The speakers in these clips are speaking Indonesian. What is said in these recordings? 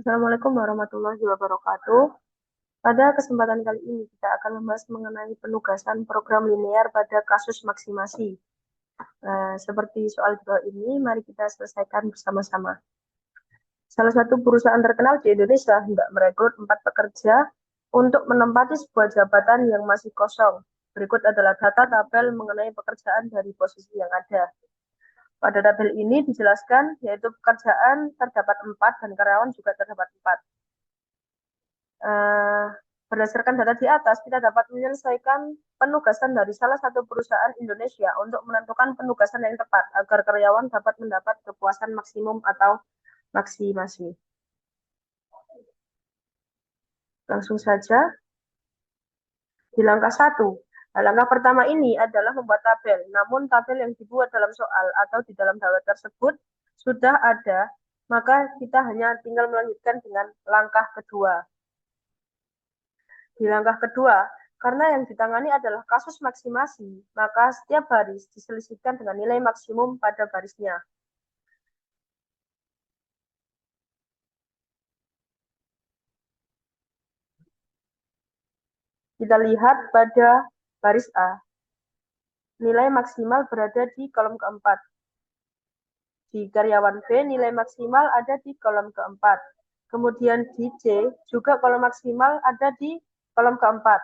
Assalamualaikum warahmatullahi wabarakatuh. Pada kesempatan kali ini kita akan membahas mengenai penugasan program linear pada kasus maksimasi. Seperti soal di bawah ini, mari kita selesaikan bersama-sama. Salah satu perusahaan terkenal di Indonesia hendak merekrut 4 pekerja untuk menempati sebuah jabatan yang masih kosong. Berikut adalah data tabel mengenai pekerjaan dari posisi yang ada. Pada tabel ini dijelaskan yaitu pekerjaan terdapat 4 dan karyawan juga terdapat 4. Berdasarkan data di atas, kita dapat menyelesaikan penugasan dari salah satu perusahaan Indonesia untuk menentukan penugasan yang tepat agar karyawan dapat mendapat kepuasan maksimum atau maksimasi. Langsung saja, di langkah 1. Langkah pertama ini adalah membuat tabel, namun tabel yang dibuat dalam soal atau di dalam daftar tersebut sudah ada, maka kita hanya tinggal melanjutkan dengan langkah kedua. Di langkah kedua, karena yang ditangani adalah kasus maksimasi, maka setiap baris diselisihkan dengan nilai maksimum pada barisnya. Kita lihat pada baris A, nilai maksimal berada di kolom keempat. Di karyawan B, nilai maksimal ada di kolom keempat. Kemudian di C, juga kolom maksimal ada di kolom keempat.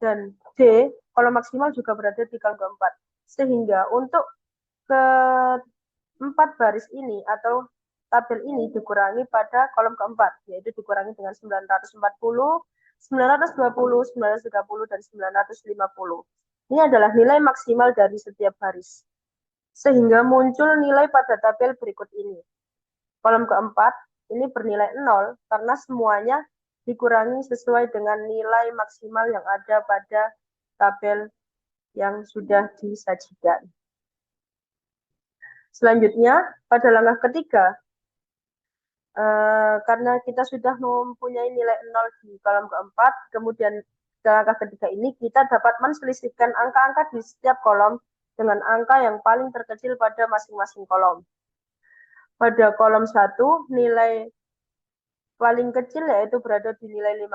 Dan D, kolom maksimal juga berada di kolom keempat. Sehingga untuk keempat baris ini atau tabel ini dikurangi pada kolom keempat, yaitu dikurangi dengan 940, 920, 930, dan 950. Ini adalah nilai maksimal dari setiap baris. Sehingga muncul nilai pada tabel berikut ini. Kolom keempat ini bernilai 0 karena semuanya dikurangi sesuai dengan nilai maksimal yang ada pada tabel yang sudah disajikan. Selanjutnya, pada langkah ketiga, karena kita sudah mempunyai nilai 0 di kolom keempat, kemudian ke langkah ketiga ini kita dapat menselisihkan angka-angka di setiap kolom dengan angka yang paling terkecil pada masing-masing kolom. Pada kolom 1, nilai paling kecil yaitu berada di nilai 50,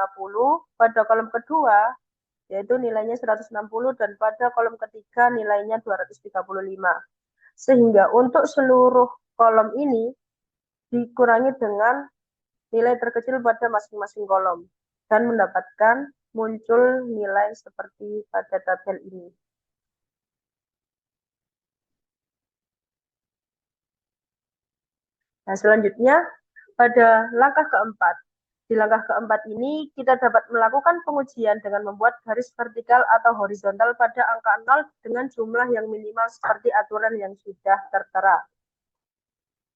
pada kolom kedua yaitu nilainya 160, dan pada kolom ketiga nilainya 235. Sehingga untuk seluruh kolom ini dikurangi dengan nilai terkecil pada masing-masing kolom dan mendapatkan muncul nilai seperti pada tabel ini. Nah, selanjutnya pada langkah keempat. Di langkah keempat ini kita dapat melakukan pengujian dengan membuat garis vertikal atau horizontal pada angka 0 dengan jumlah yang minimal seperti aturan yang sudah tertera.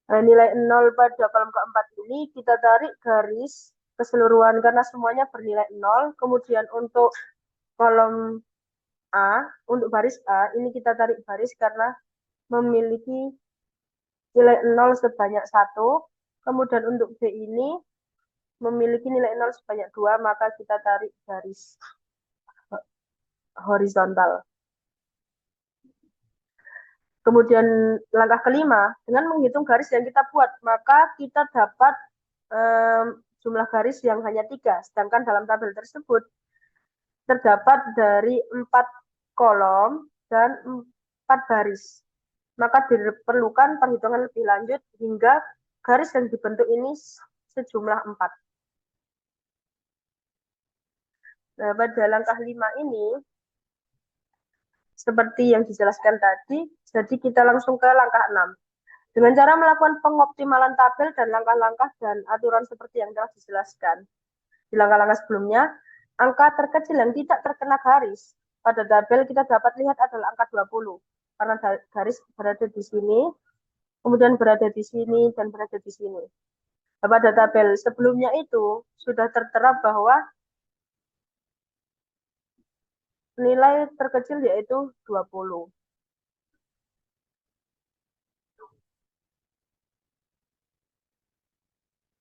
Nah, nilai 0 pada kolom keempat ini kita tarik garis keseluruhan karena semuanya bernilai 0. Kemudian untuk kolom A, untuk baris A, ini kita tarik baris karena memiliki nilai 0 sebanyak 1. Kemudian untuk B ini memiliki nilai 0 sebanyak 2, maka kita tarik garis horizontal. Kemudian langkah kelima, dengan menghitung garis yang kita buat, maka kita dapat jumlah garis yang hanya 3, sedangkan dalam tabel tersebut terdapat dari 4 kolom dan 4 baris. Maka diperlukan perhitungan lebih lanjut hingga garis yang dibentuk ini sejumlah 4. Nah, pada langkah 5 ini, seperti yang dijelaskan tadi, jadi kita langsung ke langkah 6. Dengan cara melakukan pengoptimalan tabel dan langkah-langkah dan aturan seperti yang telah dijelaskan. Di langkah-langkah sebelumnya, angka terkecil yang tidak terkena garis pada tabel kita dapat lihat adalah angka 20. Karena garis berada di sini, kemudian berada di sini, dan berada di sini. Pada tabel sebelumnya itu sudah tertera bahwa nilai terkecil yaitu 20.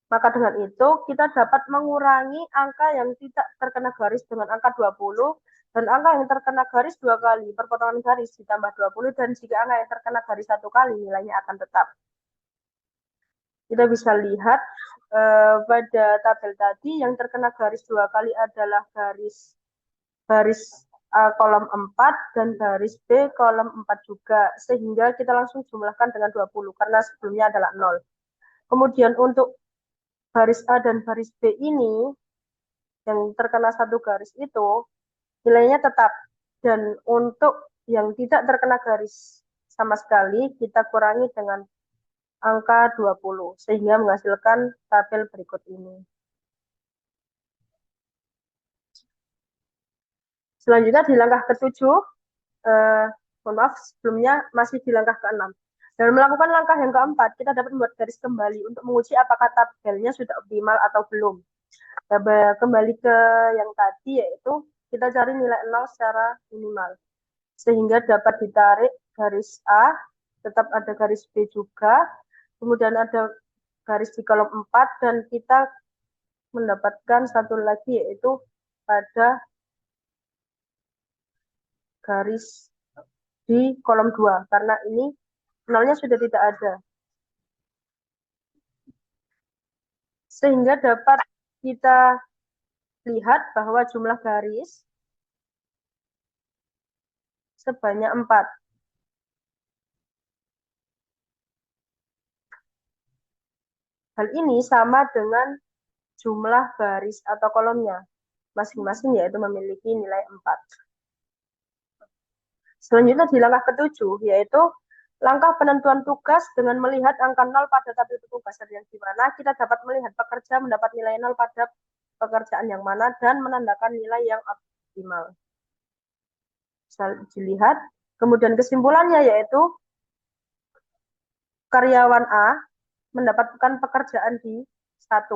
Maka dengan itu kita dapat mengurangi angka yang tidak terkena garis dengan angka 20 dan angka yang terkena garis 2 kali perpotongan garis ditambah 20, dan jika angka yang terkena garis 1 kali nilainya akan tetap. Kita bisa lihat pada tabel tadi yang terkena garis 2 kali adalah garis kolom 4 dan garis B kolom 4 juga, sehingga kita langsung jumlahkan dengan 20 karena sebelumnya adalah 0. Kemudian untuk garis A dan garis B ini yang terkena satu garis itu nilainya tetap, dan untuk yang tidak terkena garis sama sekali kita kurangi dengan angka 20 sehingga menghasilkan tabel berikut ini. Selanjutnya di langkah ke-7, mohon maaf sebelumnya masih di langkah ke-6. Dan melakukan langkah yang keempat, kita dapat membuat garis kembali untuk menguji apakah tabelnya sudah optimal atau belum. Kembali ke yang tadi, yaitu kita cari nilai 0 secara minimal. Sehingga dapat ditarik garis A, tetap ada garis B juga, kemudian ada garis di kolom 4, dan kita mendapatkan satu lagi yaitu pada garis di kolom 2, karena ini nolnya sudah tidak ada. Sehingga dapat kita lihat bahwa jumlah garis sebanyak 4. Hal ini sama dengan jumlah garis atau kolomnya. Masing-masing yaitu memiliki nilai 4. Selanjutnya di langkah ke-7, yaitu langkah penentuan tugas dengan melihat angka 0 pada tabel petugasan yang dimana kita dapat melihat pekerja mendapat nilai 0 pada pekerjaan yang mana dan menandakan nilai yang optimal. Bisa dilihat. Kemudian kesimpulannya yaitu karyawan A mendapatkan pekerjaan di 1.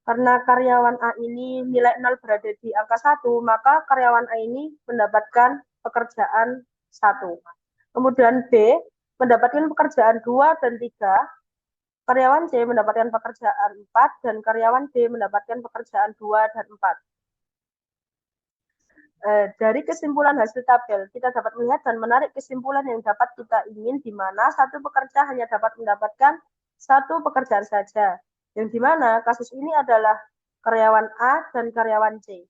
Karena karyawan A ini nilai 0 berada di angka 1, maka karyawan A ini mendapatkan pekerjaan 1. Kemudian B mendapatkan pekerjaan 2 dan 3, karyawan C mendapatkan pekerjaan 4, dan karyawan D mendapatkan pekerjaan 2 dan 4. Dari kesimpulan hasil tabel, kita dapat melihat dan menarik kesimpulan yang dapat kita ingin, di mana satu pekerja hanya dapat mendapatkan satu pekerjaan saja, yang di mana kasus ini adalah karyawan A dan karyawan C.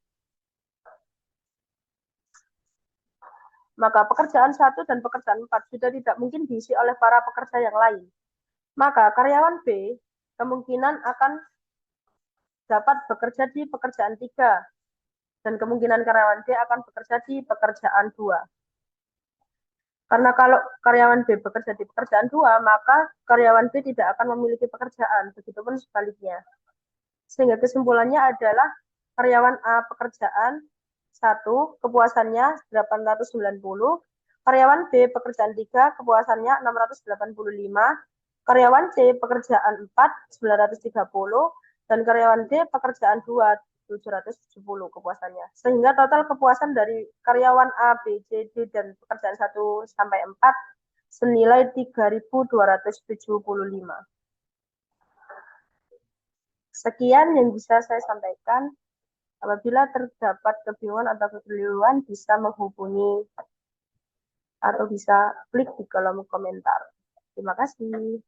Maka pekerjaan 1 dan pekerjaan 4 sudah tidak mungkin diisi oleh para pekerja yang lain. Maka karyawan B kemungkinan akan dapat bekerja di pekerjaan 3, dan kemungkinan karyawan D akan bekerja di pekerjaan 2. Karena kalau karyawan B bekerja di pekerjaan 2, maka karyawan B tidak akan memiliki pekerjaan, begitupun sebaliknya. Sehingga kesimpulannya adalah karyawan A pekerjaan 1, kepuasannya 890, karyawan B pekerjaan 3, kepuasannya 685, karyawan C pekerjaan 4, 930, dan karyawan D pekerjaan 2, 770 kepuasannya. Sehingga total kepuasan dari karyawan A, B, C, D, dan pekerjaan 1 sampai 4 senilai 3.275. Sekian yang bisa saya sampaikan. Apabila terdapat kebingungan atau kekeliruan, bisa menghubungi atau bisa klik di kolom komentar. Terima kasih.